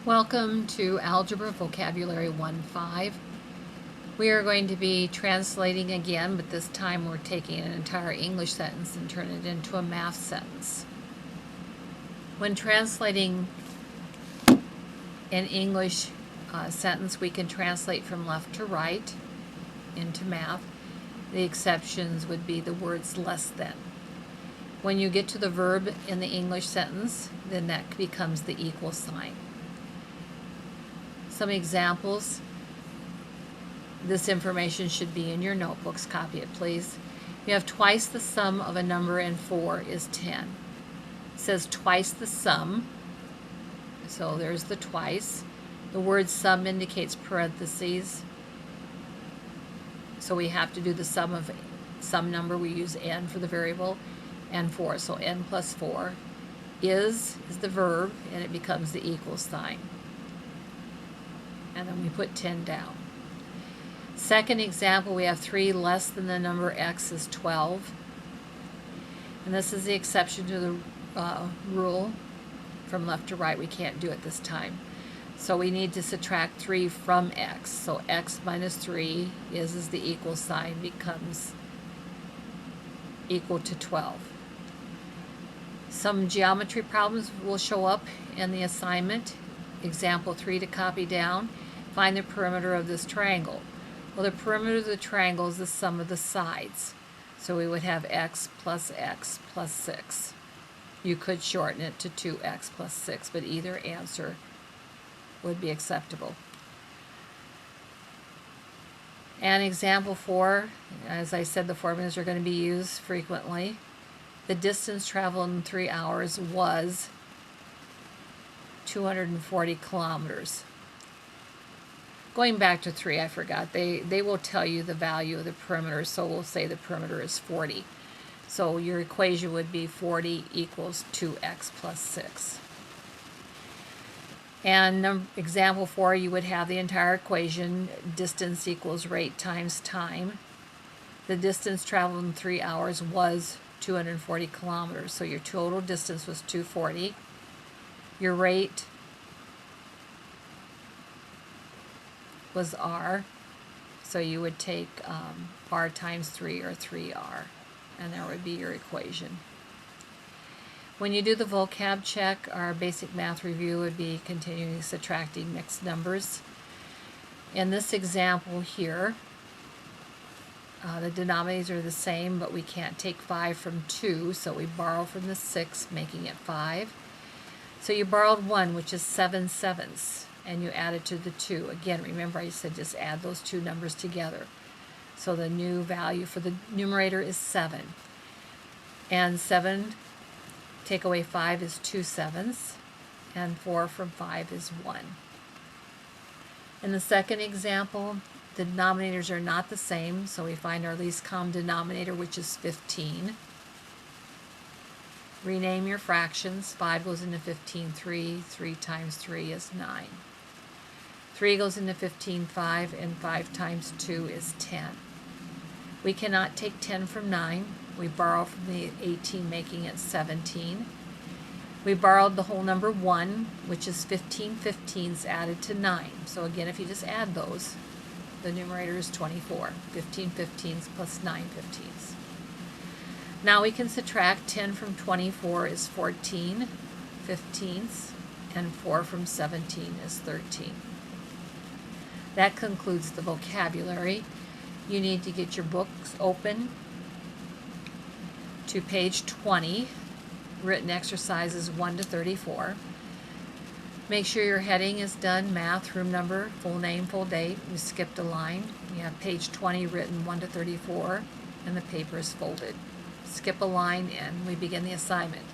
Welcome to Algebra Vocabulary 1.5. We are going to be translating again, but this time we're taking an entire English sentence and turning it into a math sentence. When translating an English sentence, we can translate from left to right into math. The exceptions would be the words less than. When you get to the verb in the English sentence, then that becomes the equal sign. Some examples. This information should be in your notebooks. Copy it, please. You have twice the sum of a number and 4 is 10. It says twice the sum, so there's the twice. The word sum indicates parentheses, so we have to do the sum of some number. We use n for the variable and 4, so n plus 4 is the verb, and it becomes the equal sign. And then we put 10 down. Second example, we have 3 less than the number x is 12. And this is the exception to the rule from left to right. We can't do it this time. So we need to subtract 3 from x. So x minus 3 is the equal sign, becomes equal to 12. Some geometry problems will show up in the assignment. Example 3 to copy down. Find the perimeter of this triangle. Well, the perimeter of the triangle is the sum of the sides. So we would have x plus 6. You could shorten it to 2x plus 6, but either answer would be acceptable. And example 4, as I said, the formulas are going to be used frequently. The distance traveled in 3 hours was 240 kilometers. Going back to 3, I forgot. They will tell you the value of the perimeter, so we'll say the perimeter is 40. So your equation would be 40 equals 2x plus 6. And example 4, you would have the entire equation. Distance equals rate times time. The distance traveled in 3 hours was 240 kilometers. So your total distance was 240. Your rate was r, so you would take r times 3 or 3r, and there would be your equation. When you do the vocab check, our basic math review would be continuing subtracting mixed numbers. In this example here, the denominators are the same, but we can't take 5 from 2, so we borrow from the 6, making it 5. So you borrowed 1, which is 7/7, and you add it to the 2. Again, remember I said just add those two numbers together. So the new value for the numerator is 7. And 7, take away 5 is 2/7, and 4 from 5 is 1. In the second example, the denominators are not the same, so we find our least common denominator, which is 15. Rename your fractions. 5 goes into 15, 3. 3 times 3 is 9. 3 goes into 15, 5, and 5 times 2 is 10. We cannot take 10 from 9. We borrow from the 18, making it 17. We borrowed the whole number 1, which is 15 15s added to 9. So again, if you just add those, the numerator is 24. 15 15s plus 9 15s. Now we can subtract 10 from 24 is 14 15ths, and 4 from 17 is 13. That concludes the vocabulary. You need to get your books open to page 20, written exercises 1 to 34. Make sure your heading is done, math, room number, full name, full date. You skipped a line. You have page 20 written 1 to 34, and the paper is folded. Skip a line and we begin the assignment.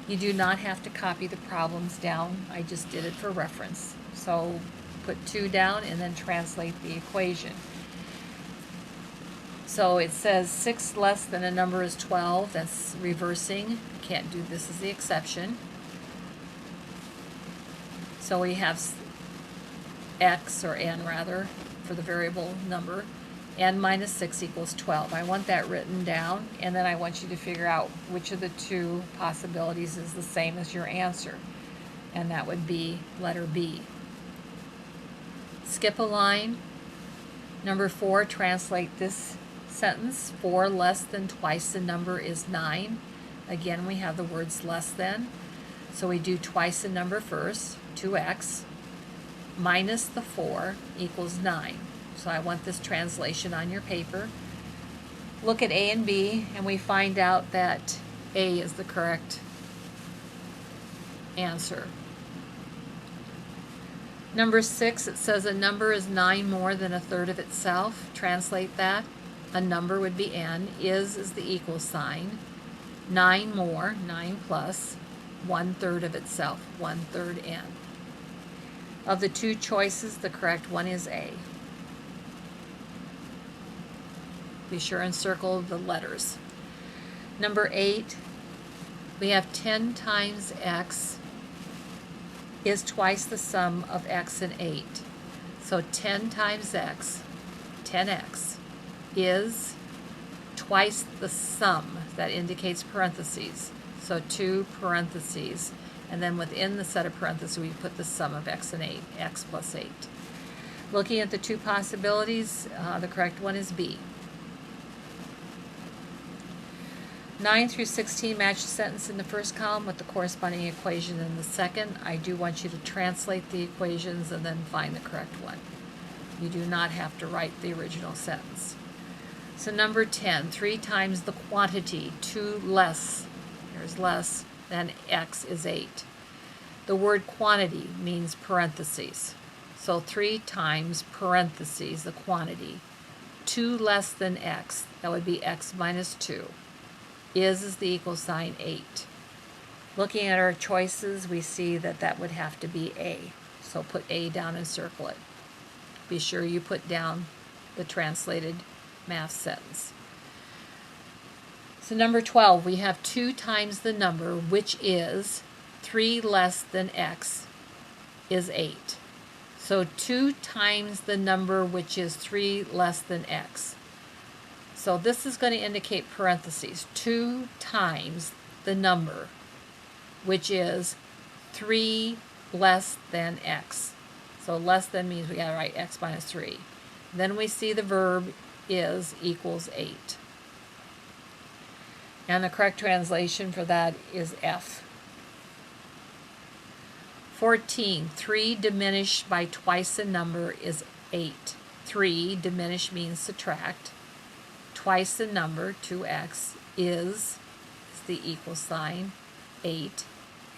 You do not have to copy the problems down. I just did it for reference. So put 2 down and then translate the equation. So it says 6 less than a number is 12. That's reversing. Can't do this as the exception. So we have x, or n rather, for the variable number. N minus 6 equals 12. I want that written down, and then I want you to figure out which of the two possibilities is the same as your answer. and that would be letter B. Skip a line. Number 4, translate this sentence. 4 less than twice the number is 9. Again, we have the words less than. So we do twice the number first, 2x, minus the 4 equals 9. So I want this translation on your paper. Look at A and B, and we find out that A is the correct answer. Number 6, it says a number is 9 more than a third of itself. Translate that. A number would be n. Is the equal sign. 9 more, 9 plus, 1/3 of itself, 1/3 n. Of the two choices, the correct one is A. Be sure and circle the letters. Number 8, we have 10 times x is twice the sum of x and 8. So 10 times x, 10x, is twice the sum. That indicates parentheses. So 2 parentheses. And then within the set of parentheses, we put the sum of x and 8, x plus 8. Looking at the two possibilities, the correct one is B. 9 through 16 match the sentence in the first column with the corresponding equation in the second. I do want you to translate the equations and then find the correct one. You do not have to write the original sentence. So number 10, 3 times the quantity, 2 less, here's less, than x is 8. The word quantity means parentheses. So 3 times parentheses, the quantity, 2 less than x, that would be x minus 2. Is the equal sign 8. Looking at our choices, we see that that would have to be A. So put A down and circle it. Be sure you put down the translated math sentence. So number 12, we have 2 times the number, which is 3 less than x, is 8. So 2 times the number, which is 3 less than x. So this is going to indicate parentheses. 2 times the number, which is 3 less than x. So less than means we got to write x minus 3. Then we see the verb is equals 8. And the correct translation for that is F. 14, 3 diminished by twice the number is 8. 3 diminished means subtract. Twice the number, 2x, is the equal sign, 8,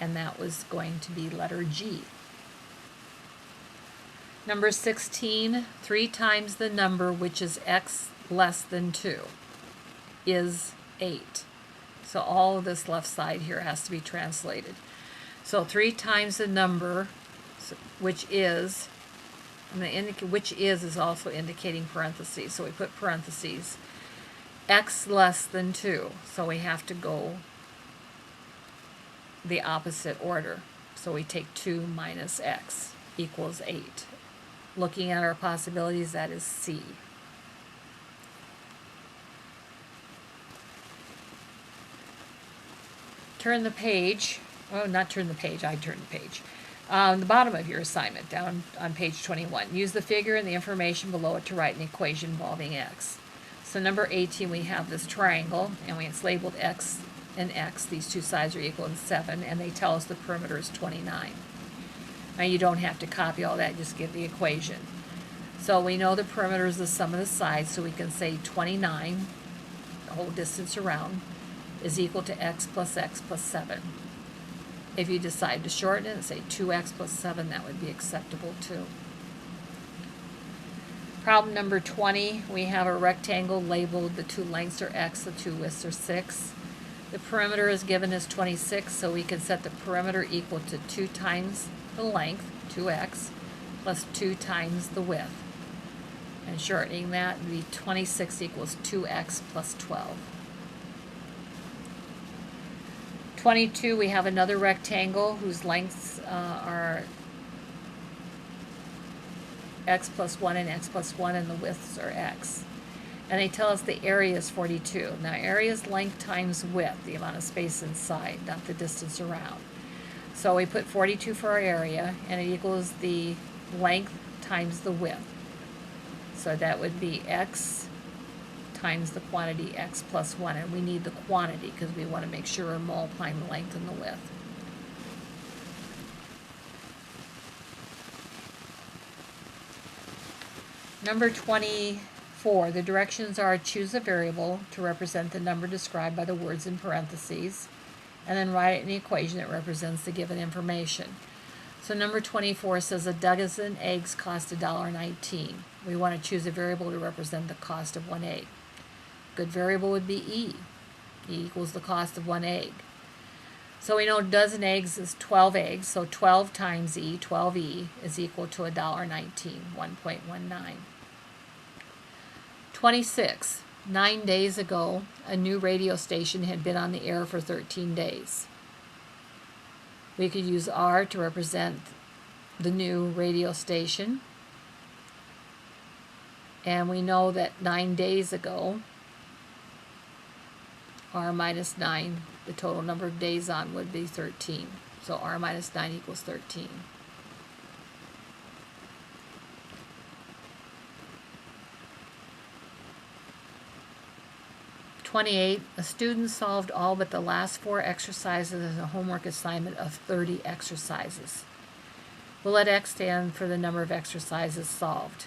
and that was going to be letter G. Number 16, 3 times the number, which is x less than 2, is 8. So all of this left side here has to be translated. So 3 times the number, which is, I'm going to indicate, which is also indicating parentheses. So we put parentheses. X less than 2, so we have to go the opposite order. So we take 2 minus x equals 8. Looking at our possibilities, that is C. Turn the page. Oh, not turn the page, I turned the page. The bottom of your assignment, down on page 21. Use the figure and the information below it to write an equation involving x. So number 18, we have this triangle, and it's labeled x and x. These two sides are equal to 7, and they tell us the perimeter is 29. Now you don't have to copy all that, just give the equation. So we know the perimeter is the sum of the sides, so we can say 29, the whole distance around, is equal to x plus 7. If you decide to shorten it and say 2x plus 7, that would be acceptable too. Problem number 20, we have a rectangle labeled the 2 lengths are x, the 2 widths are 6. The perimeter is given as 26, so we can set the perimeter equal to 2 times the length, 2x, plus 2 times the width. And shortening that would be 26 equals 2x plus 12. 22, we have another rectangle whose lengths are x plus 1 and x plus 1, and the widths are x. And they tell us the area is 42. Now area is length times width, the amount of space inside, not the distance around. So we put 42 for our area, and it equals the length times the width. So that would be x times the quantity x plus 1, and we need the quantity because we want to make sure we're multiplying the length and the width. Number 24, the directions are choose a variable to represent the number described by the words in parentheses, and then write it in the equation that represents the given information. So number 24 says a dozen eggs cost $1.19. We want to choose a variable to represent the cost of one egg. Good variable would be E. E equals the cost of one egg. So we know a dozen eggs is 12 eggs, so 12 times E, 12E, is equal to $1.19, 1.19. 26. 9 days ago, a new radio station had been on the air for 13 days. We could use R to represent the new radio station. And we know that 9 days ago, R minus 9, the total number of days on would be 13. So R minus 9 equals 13. A student solved all but the last 4 exercises as a homework assignment of 30 exercises. We'll let X stand for the number of exercises solved.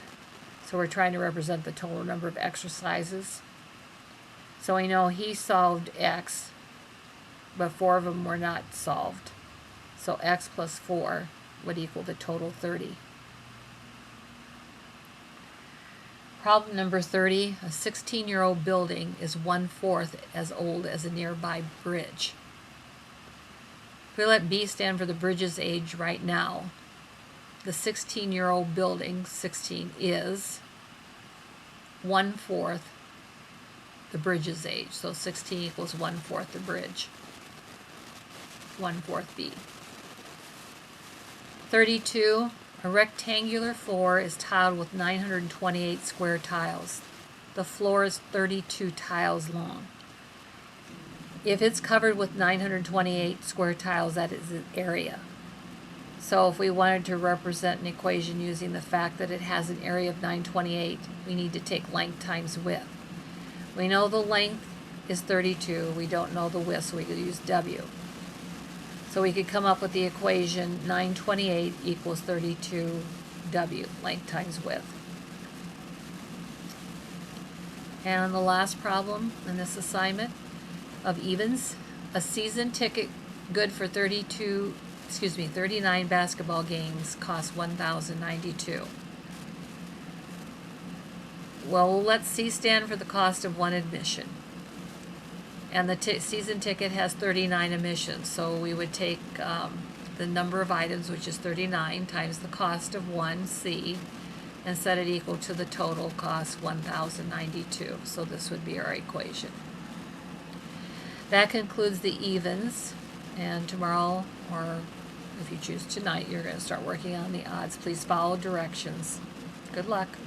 So we're trying to represent the total number of exercises. So we know he solved X, but 4 of them were not solved. So X plus 4 would equal the total 30. Problem number 30, a 16-year-old building is 1/4 as old as a nearby bridge. If we let B stand for the bridge's age right now, the 16-year-old building, 16, is 1/4 the bridge's age. So 16 equals 1/4 the bridge. 1/4 B. 32. A rectangular floor is tiled with 928 square tiles. The floor is 32 tiles long. If it's covered with 928 square tiles, that is an area. So if we wanted to represent an equation using the fact that it has an area of 928, we need to take length times width. We know the length is 32. We don't know the width, so we could use W. So we could come up with the equation 928 equals 32W, length times width. And the last problem in this assignment of evens, a season ticket good for 39 basketball games costs $1,092. Well, let's C stand for the cost of one admission. And the season ticket has 39 admissions, so we would take the number of items, which is 39, times the cost of one, C, and set it equal to the total cost, 1,092. So this would be our equation. That concludes the evens, and tomorrow, or if you choose tonight, you're going to start working on the odds. Please follow directions. Good luck.